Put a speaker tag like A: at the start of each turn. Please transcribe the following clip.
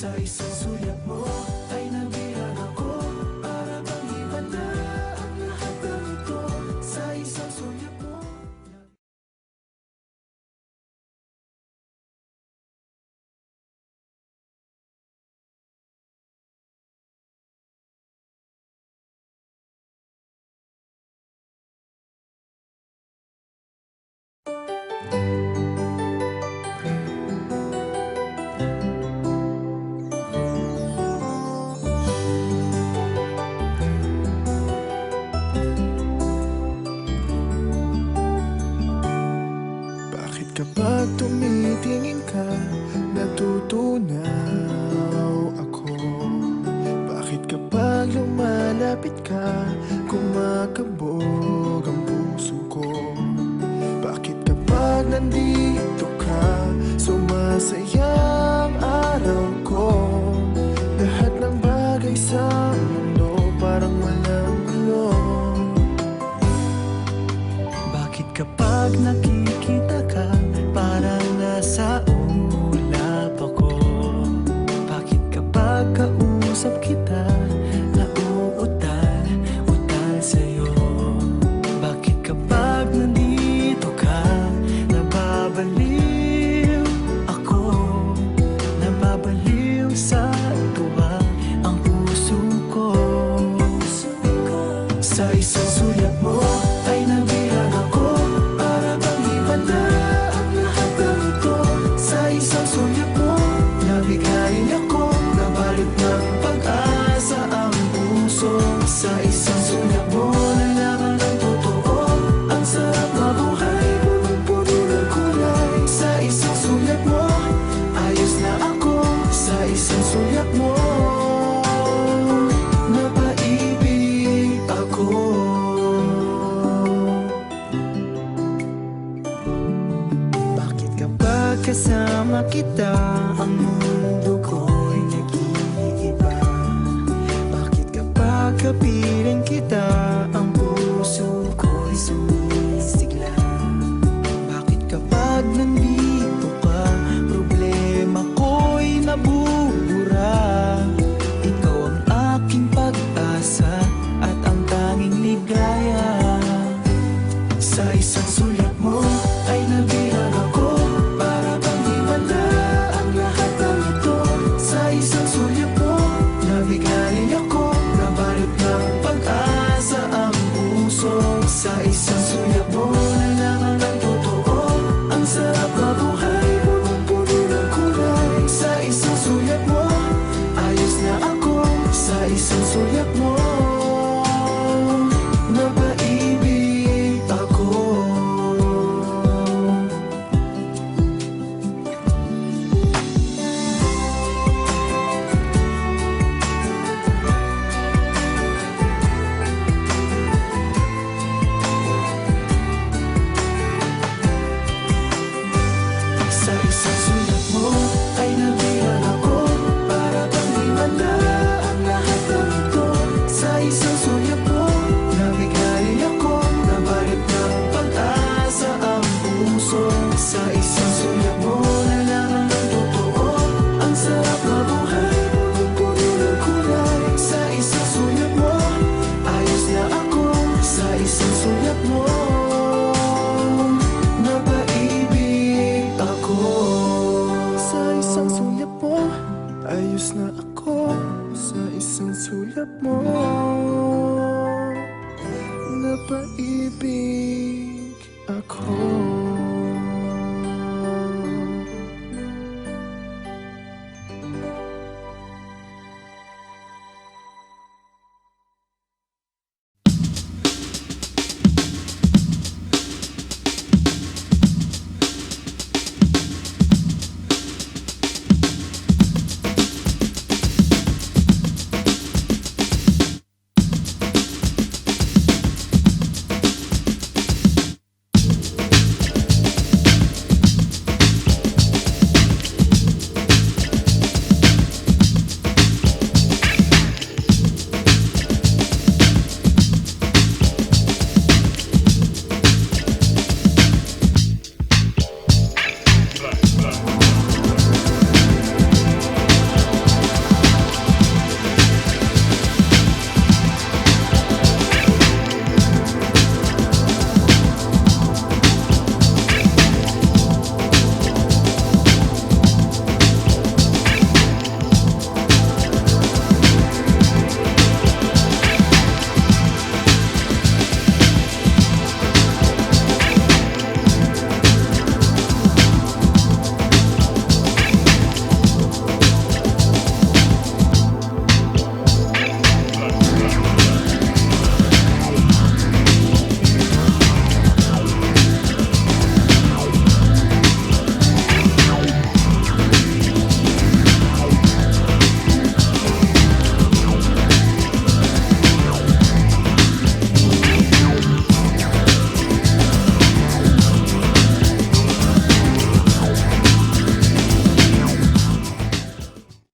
A: Sa isang sulyap mo ay nabihag ako. Para bang iba na ang lahat ng ito. Sa isang sulyap mo.
B: Bakit kapag tumitingin ka, natutunaw ako? Bakit kapag lumalapit ka, kumakabog ang puso ko? Bakit kapag nandito ka, sumasaya ang araw ko? Lahat ng bagay sa mundo parang walang gulo.
A: Bakit kapag nakikita ka, parang nasa ulap ako? Bakit kapag kausap kita, nauutal sa'yo? Bakit kapag nandito ka, nababaliw ako? Nababaliw sa tuwa ang puso ko. Sa isang sulyap mo ay nabihag ako. Para bang iba na ang lahat ng ito. Sa isang sulyap mo, nabigayin ako. Nabalot ng pag-asa ang puso. Sa isang sulyap mo, nalaman ng totoo. Ang sarap mabuhay, punong-puno ng kulay. Sa isang sulyap mo, ayos na ako. Sa isang sulyap mo, napaibig ako. Bakit kapag kasama kita, ang mundo ko'y nag-iiba? Bakit kapag kapiling kita, ang puso ko'y sumisigla? Bakit kapag nandito ka, problema ko'y nabubura? Ikaw ang aking pag-asa at ang tanging ligaya. Sa isang sulyap mo ay nabihag ako. Para bang iba na ang lahat ng ito. Sa isang sulyap mo, nabigayin ako. Nabalot ng pag-asa ang puso. Sa isang sulyap mo, nalaman ng totoo. Ang sarap mabuhay, punong-puno ng kulay. Sa isang sulyap mo, ayos na ako. Sa isang sulyap mo, napaibig ako. Sa isang sulyap mo ay nabihag ako. Para bang iba na ang lahat ng ito. Sa isang sulyap mo, nabigayin ako. Nabalot ng pag-asa ang puso. Sa isang sulyap mo, nalaman ng totoo. Ang sarap mabuhay, punong-puno ng kulay. Sa isang sulyap mo, ayos na ako. Sa isang sulyap mo, napaibig ako.
B: Sa isang sulyap mo, ayos na ako. Sa isang sulyap mo,